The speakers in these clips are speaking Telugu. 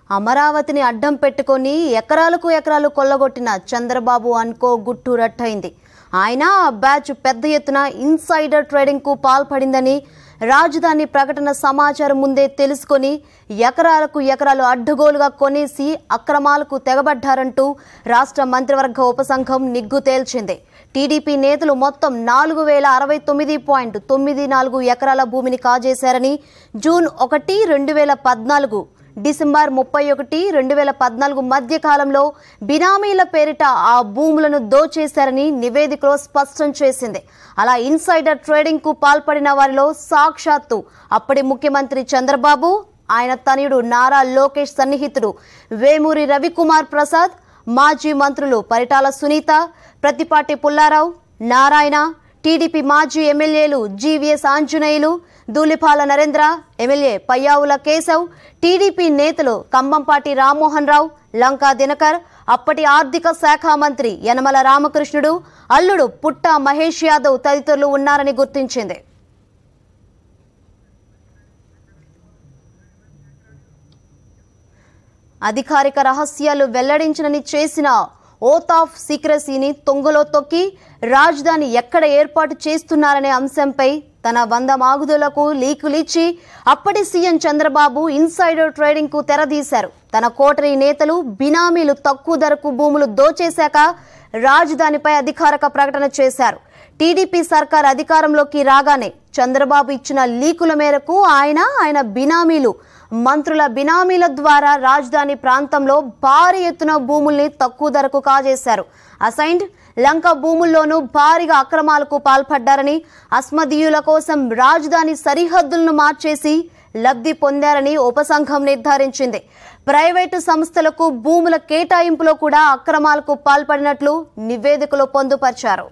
అమరావతిని అడ్డం పెట్టుకొని ఎకరాలకు ఎకరాలు కొల్లగొట్టిన చంద్రబాబు అనుకో గుట్టు రట్టయింది. ఆయన ఆ బ్యాచ్ పెద్ద ఎత్తున ఇన్సైడర్ ట్రేడింగ్ కు పాల్పడిందని రాజధాని ప్రకటన సమాచారం ముందే తెలుసుకొని ఎకరాలకు ఎకరాలు అడ్డగోలుగా కొనేసి అక్రమాలకు తెగబడ్డారంటూ రాష్ట్ర మంత్రివర్గ ఉపసంఘం నిగ్గు తేల్చింది. టీడీపీ నేతలు మొత్తం 4069.94 ఎకరాల భూమిని కాజేశారని జూన్ 1, 2014 డిసెంబర్ 31, 2014 మధ్య కాలంలో బినామీల పేరిట ఆ భూములను దోచేశారని నివేదికలో స్పష్టం చేసింది. అలా ఇన్సైడర్ ట్రేడింగ్ కు పాల్పడిన వారిలో సాక్షాత్తు అప్పటి ముఖ్యమంత్రి చంద్రబాబు, ఆయన తనయుడు నారా లోకేష్ సన్నిహితుడు వేమూరి రవికుమార్ ప్రసాద్, మాజీ మంత్రులు పరిటాల సునీత, ప్రతిపాటి పుల్లారావు, నారాయణ, టీడీపీ మాజీ ఎమ్మెల్యేలు GVS Anjaneyulu, Dhulipala Narendra, MLA Payyavula Keshav, TDP నేతలు కంబంపాటి రామ్మోహన్ రావు, లంకా దినకర్, అప్పటి ఆర్థిక శాఖ మంత్రి యనమల రామకృష్ణుడు, అల్లుడు పుట్ట మహేష్ యాదవ్ తదితరులు ఉన్నారని గుర్తించింది. అధికారిక రహస్యాలు వెల్లడించనని చేసిన ఓత్ ఆఫ్ సీక్రసీని తొంగలో తొక్కి రాజధాని ఎక్కడ ఏర్పాటు చేస్తున్నారనే అంశంపై తన 100 మాగుదులకు లీకులిచ్చి అప్పటి సీఎం చంద్రబాబు ఇన్సైడర్ ట్రేడింగ్ కు తెరదీశారు. తన కోటరీ నేతలు బినామీలు తక్కువ ధరకు భూములు దోచేశాక రాజధానిపై అధికారిక ప్రకటన చేశారు. టీడీపీ సర్కార్ అధికారంలోకి రాగానే చంద్రబాబు ఇచ్చిన లీకుల మేరకు ఆయన బినామీలు, మంత్రుల బినామీల ద్వారా రాజధాని ప్రాంతంలో భారీ ఎత్తున భూముల్ని తక్కువ ధరకు కాజేశారు. అసైన్డ్ లంక భూముల్లోనూ భారీగా అక్రమాలకు పాల్పడ్డారని, అస్మదీయుల కోసం రాజధాని సరిహద్దులను మార్చేసి లబ్ధి పొందారని ఉపసంఘం నిర్ధారించింది. ప్రైవేటు సంస్థలకు భూముల కేటాయింపులో కూడా అక్రమాలకు పాల్పడినట్లు నివేదికలో పొందుపరిచారు.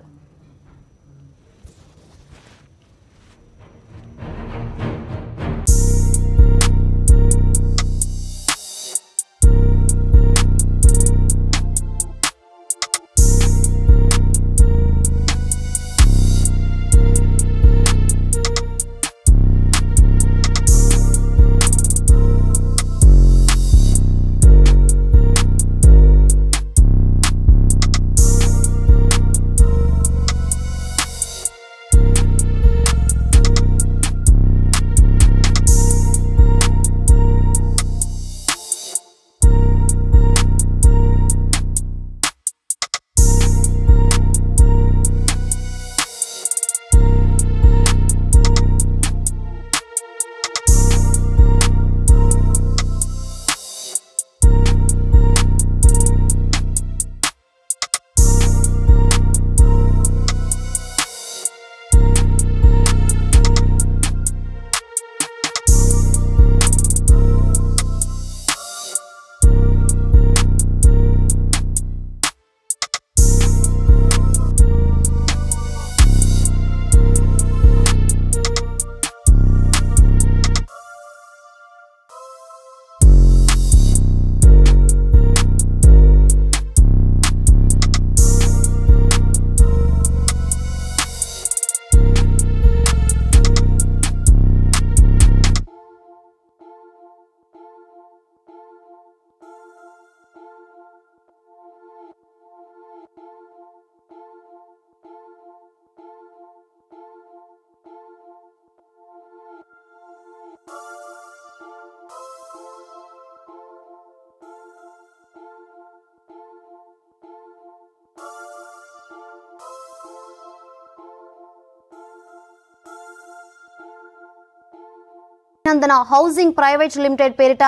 నందన హౌసింగ్ ప్రైవేట్ లిమిటెడ్ పేరిట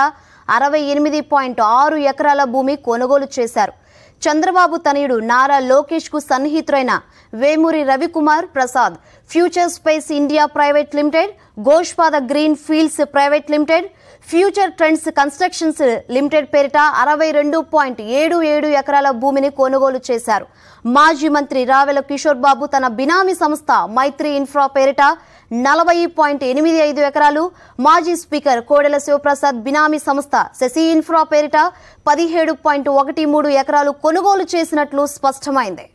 68.6 ఎకరాల భూమి కొనుగోలు చేశారు. చంద్రబాబు తనయుడు నారా లోకేష్ కు సన్నిహితుడైన Vemuri Ravikumar Prasad future space India private limited, Goshpada green fields private limited, future trends constructions limited పేరిట 62.77 ఎకరాల భూమిని కొనుగోలు చేశారు. మాజీ మంత్రి రావెల కిషోర్ బాబు తన బినామీ సంస్థ మైత్రి ఇన్ఫ్రా పేరిట 40.85 ఎకరాలు, మాజీ స్పీకర్ కోడెల శివప్రసాద్ బినామీ సంస్థ శశి ఇన్ఫ్రా పేరిట 17.13 ఎకరాలు కొనుగోలు చేసినట్లు స్పష్టమైంది.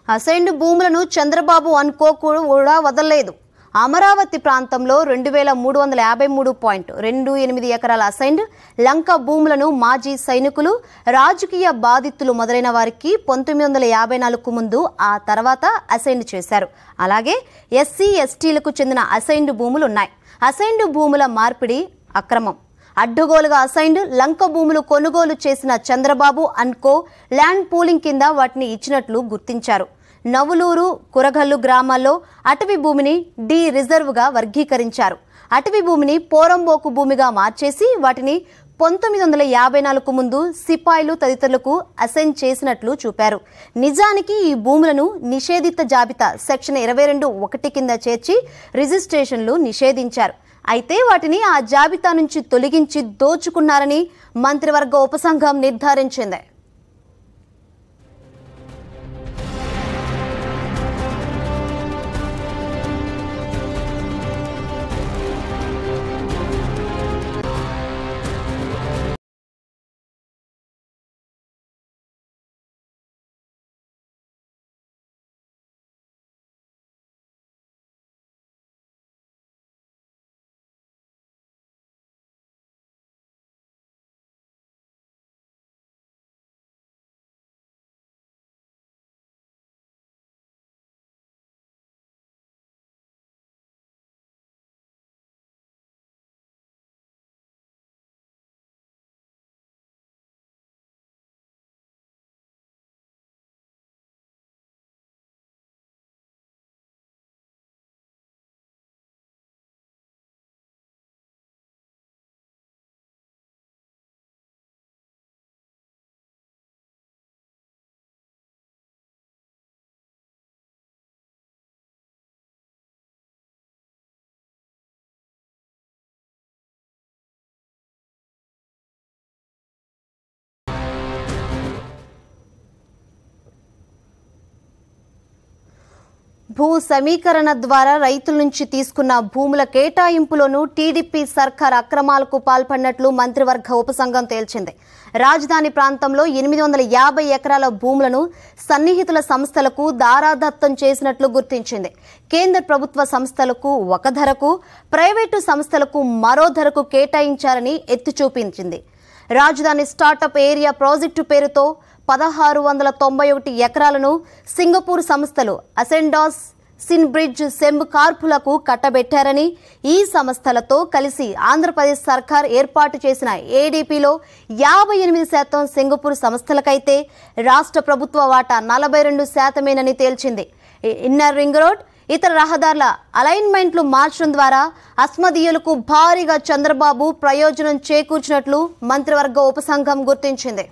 అసైన్డ్ భూములను చంద్రబాబు అనుకో కూడా వదలలేదు. అమరావతి ప్రాంతంలో 2353.28 ఎకరాల అసైన్డ్ లంక భూములను మాజీ సైనికులు, రాజకీయ బాధితులు మొదలైన వారికి 1954 ముందు ఆ తర్వాత అసైన్డ్ చేశారు. అలాగే ఎస్సీ ఎస్టీలకు చెందిన అసైన్డ్ భూములు ఉన్నాయి. అసైన్డ్ భూముల మార్పిడి అక్రమం. అడ్డగోలుగా అసైన్డ్ లంక భూములు కొనుగోలు చేసిన చంద్రబాబు అనుకో ల్యాండ్ పూలింగ్ కింద వాటిని ఇచ్చినట్లు గుర్తించారు. నవులూరు, కురగల్లు గ్రామాల్లో అటవీ భూమిని డి రిజర్వ్గా వర్గీకరించారు. అటవీ భూమిని పోరంబోకు భూమిగా మార్చేసి వాటిని 1954 ముందు సిపాయిలు తదితరులకు అసైన్ చేసినట్లు చూపారు. నిజానికి ఈ భూములను నిషేధిత జాబితా సెక్షన్ 22(1) కింద చేర్చి రిజిస్ట్రేషన్లు నిషేధించారు. అయితే వాటిని ఆ జాబితా నుంచి తొలగించి దోచుకున్నారని మంత్రివర్గ ఉపసంఘం నిర్ధారించింది. భూ సమీకరణ ద్వారా రైతుల నుంచి తీసుకున్న భూముల కేటాయింపులోనూ టీడీపీ సర్కార్ అక్రమాలకు పాల్పడినట్లు మంత్రివర్గ ఉపసంఘం తేల్చింది. రాజధాని ప్రాంతంలో 850 ఎకరాల భూములను సన్నిహితుల సంస్థలకు దారాదత్తం చేసినట్లు గుర్తించింది. కేంద్ర ప్రభుత్వ సంస్థలకు ఒక ధరకు, ప్రైవేటు సంస్థలకు మరో ధరకు కేటాయించారని ఎత్తి చూపించింది. రాజధాని స్టార్టప్ ఏరియా ప్రాజెక్టు పేరుతో 1691 ఎకరాలను సింగపూర్ సంస్థలు అసెండాస్, సిన్బ్రిడ్జ్, సెంబ్ కార్పులకు కట్టబెట్టారని, ఈ సంస్థలతో కలిసి ఆంధ్రప్రదేశ్ సర్కార్ ఏర్పాటు చేసిన ఏడీపీలో 58% సింగపూర్ సంస్థలకైతే రాష్ట్ర ప్రభుత్వ వాటా 42%మేనని తేల్చింది. ఇన్నర్ రింగ్ రోడ్, ఇతర రహదారుల అలైన్మెంట్లు మార్చడం ద్వారా అస్మదీయులకు భారీగా చంద్రబాబు ప్రయోజనం చేకూర్చినట్లు మంత్రివర్గ ఉపసంఘం గుర్తించింది.